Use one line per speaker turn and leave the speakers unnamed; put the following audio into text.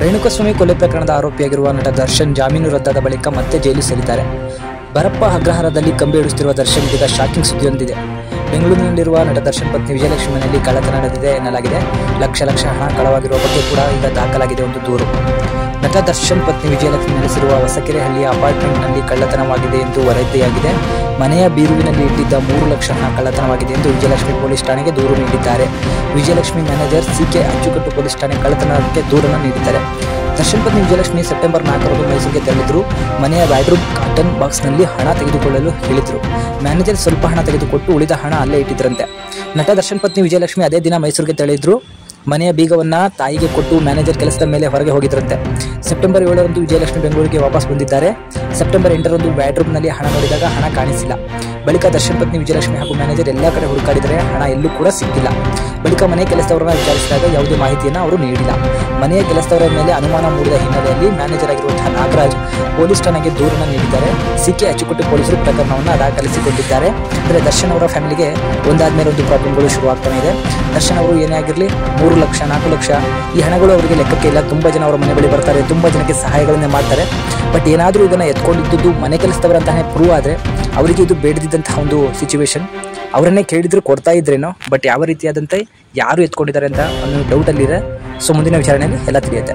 ರೇಣುಕಾಸ್ವಾಮಿ ಕೊಲೆ ಪ್ರಕರಣದ ಆರೋಪಿಯಾಗಿರುವ ನಟ ದರ್ಶನ್ ಜಾಮೀನು ರದ್ದಾದ ಬಳಿಕ ಮತ್ತೆ ಜೈಲು ಸೇರಿದ್ದಾರೆ. ಭರಪ್ಪ ಅಗ್ರಹಾರದಲ್ಲಿ ಕಂಬಿ ಹಿಡಿಸುತ್ತಿರುವ ದರ್ಶನ್ ಇದೀಗ ಶಾಕಿಂಗ್ ಸುದ್ದಿಯೊಂದಿದೆ. ಬೆಂಗಳೂರಿನಲ್ಲಿರುವ ನಟ ದರ್ಶನ್ ಪತ್ನಿ ವಿಜಯಲಕ್ಷ್ಮಿ ಮನೆಯಲ್ಲಿ ಕಳ್ಳತನ ನಡೆದಿದೆ ಎನ್ನಲಾಗಿದೆ. ಲಕ್ಷ ಹಣ ಕಳವಾಗಿರುವ ಬಗ್ಗೆ ಕೂಡ ಈಗ ದಾಖಲಾಗಿದೆ ಒಂದು ದೂರು. ನಟ ದರ್ಶನ್ ಪತ್ನಿ ವಿಜಯಲಕ್ಷ್ಮಿ ನೆಲೆಸಿರುವ ಹೊಸಕೆರೆಹಳ್ಳಿಯ ಅಪಾರ್ಟ್ಮೆಂಟ್ನಲ್ಲಿ ಕಳ್ಳತನವಾಗಿದೆ ಎಂದು ವರದಿಯಾಗಿದೆ. ಮನೆಯ ಬೀರುವಿನಲ್ಲಿ ಇಟ್ಟಿದ್ದ 3 ಲಕ್ಷ ಹಣ ಕಳ್ಳತನವಾಗಿದೆ ಎಂದು ವಿಜಯಲಕ್ಷ್ಮಿ ಪೊಲೀಸ್ ಠಾಣೆಗೆ ದೂರು ನೀಡಿದ್ದಾರೆ. ವಿಜಯಲಕ್ಷ್ಮಿ ಮ್ಯಾನೇಜರ್ ಸಿಕೆ ಅಚ್ಚುಕಟ್ಟು ಪೊಲೀಸ್ ಠಾಣೆ ಕಳ್ಳತನಕ್ಕೆ ದೂರನ್ನು ನೀಡಿದ್ದಾರೆ. ದರ್ಶನ್ ಪತ್ನಿ ವಿಜಯಲಕ್ಷ್ಮಿ ಸೆಪ್ಟೆಂಬರ್ 4ರಂದು ಮೈಸೂರಿಗೆ ತೆರಳಿದ್ರು. ಮನೆಯ ಬ್ಯಾಡ್ರೂಮ್ ಕಾಟನ್ ಬಾಕ್ಸ್ನಲ್ಲಿ ಹಣ ತೆಗೆದುಕೊಳ್ಳಲು ಹೇಳಿದ್ರು. ಮ್ಯಾನೇಜರ್ ಸ್ವಲ್ಪ ಹಣ ತೆಗೆದುಕೊಟ್ಟು ಉಳಿದ ಹಣ ಅಲ್ಲೇ ಇಟ್ಟಿದ್ರಂತೆ. ನಟ ದರ್ಶನ್ ಪತ್ನಿ ವಿಜಯಲಕ್ಷ್ಮಿ ಅದೇ ದಿನ ಮೈಸೂರಿಗೆ ತೆರಳಿದ್ರು. ಮನೆಯ ಬೀಗವನ್ನ ತಾಯಿಗೆ ಕೊಟ್ಟು ಮ್ಯಾನೇಜರ್ ಕೆಲಸದ ಮೇಲೆ ಹೊರಗೆ ಹೋಗಿದ್ರಂತೆ. ಸೆಪ್ಟೆಂಬರ್ 7ರಂದು ವಿಜಯಲಕ್ಷ್ಮಿ ಬೆಂಗಳೂರಿಗೆ ವಾಪಸ್ ಬಂದಿದ್ದಾರೆ. ಸೆಪ್ಟೆಂಬರ್ 8ರಂದು ಬ್ಯಾಡ್ರೂಮ್ನಲ್ಲಿ ಹಣ ನೋಡಿದಾಗ ಹಣ ಕಾಣಿಸಿಲ್ಲ. ಬಳಿಕ ದರ್ಶನ್ ಪತ್ನಿ ವಿಜಯಲಕ್ಷ್ಮಿ ಹಾಗೂ ಮ್ಯಾನೇಜರ್ ಎಲ್ಲ ಕಡೆ ಹುಡುಕಾಡಿದರೆ ಹಣ ಎಲ್ಲೂ ಕೂಡ ಸಿಕ್ಕಿಲ್ಲ. ಬಳಿಕ ಮನೆ ಕೆಲಸದವರನ್ನ ವಿಚಾರಿಸಿದಾಗ ಯಾವುದೇ ಮಾಹಿತಿಯನ್ನು ಅವರು ನೀಡಿಲ್ಲ. ಮನೆಯ ಕೆಲಸದವರ ಮೇಲೆ ಅನುಮಾನ ಮೂಡಿದ ಹಿನ್ನೆಲೆಯಲ್ಲಿ ಮ್ಯಾನೇಜರ್ ಆಗಿರುವಂತಹ ನಾಗರಾಜ್ ಪೊಲೀಸ್ ಠಾಣೆಗೆ ದೂರನ್ನು ನೀಡಿದ್ದಾರೆ. ಸಿಕೆ ಅಚ್ಚುಕಟ್ಟು ಪೊಲೀಸರು ಪ್ರಕರಣವನ್ನು ದಾಖಲಿಸಿಕೊಂಡಿದ್ದಾರೆ. ಅಂದರೆ ದರ್ಶನ್ ಅವರ ಫ್ಯಾಮಿಲಿಗೆ ಒಂದಾದ್ಮೇಲೆ ಒಂದು ಪ್ರಾಬ್ಲಮ್ಗಳು ಶುರುವಾಗ್ತಾನೆ ಇದೆ. ದರ್ಶನ್ ಅವರು ಏನೇ ಆಗಿರಲಿ 3 ಲಕ್ಷ 4 ಲಕ್ಷ ಈ ಹಣಗಳು ಅವರಿಗೆ ಲೆಕ್ಕಕ್ಕೆ ಇಲ್ಲ. ತುಂಬ ಜನ ಅವರ ಮನೆ ಬಳಿ ಬರ್ತಾರೆ, ತುಂಬ ಜನಕ್ಕೆ ಸಹಾಯಗಳನ್ನೇ ಮಾಡ್ತಾರೆ. ಬಟ್ ಏನಾದರೂ ಇದನ್ನು ಎತ್ಕೊಂಡಿದ್ದು ಮನೆ ಕೆಲಸದವರಂತಾನೆ ಪ್ರೂವ್ ಆದರೆ ಅವರಿಗೆ ಇದು ಬೇಡದಿದ್ದಂತಹ ಒಂದು ಸಿಚುವೇಶನ್. ಅವರನ್ನೇ ಕೇಳಿದ್ರು ಕೊಡ್ತಾ ಇದ್ರೇನೋ, ಬಟ್ ಯಾವ ರೀತಿಯಾದಂತೆ ಯಾರು ಎತ್ಕೊಂಡಿದ್ದಾರೆ ಅಂತ ಒಂದು ಡೌಟಲ್ಲಿದೆ. ಸೊ ಮುಂದಿನ ವಿಚಾರಣೆಯಲ್ಲಿ ಎಲ್ಲ ತಿಳಿಯುತ್ತೆ.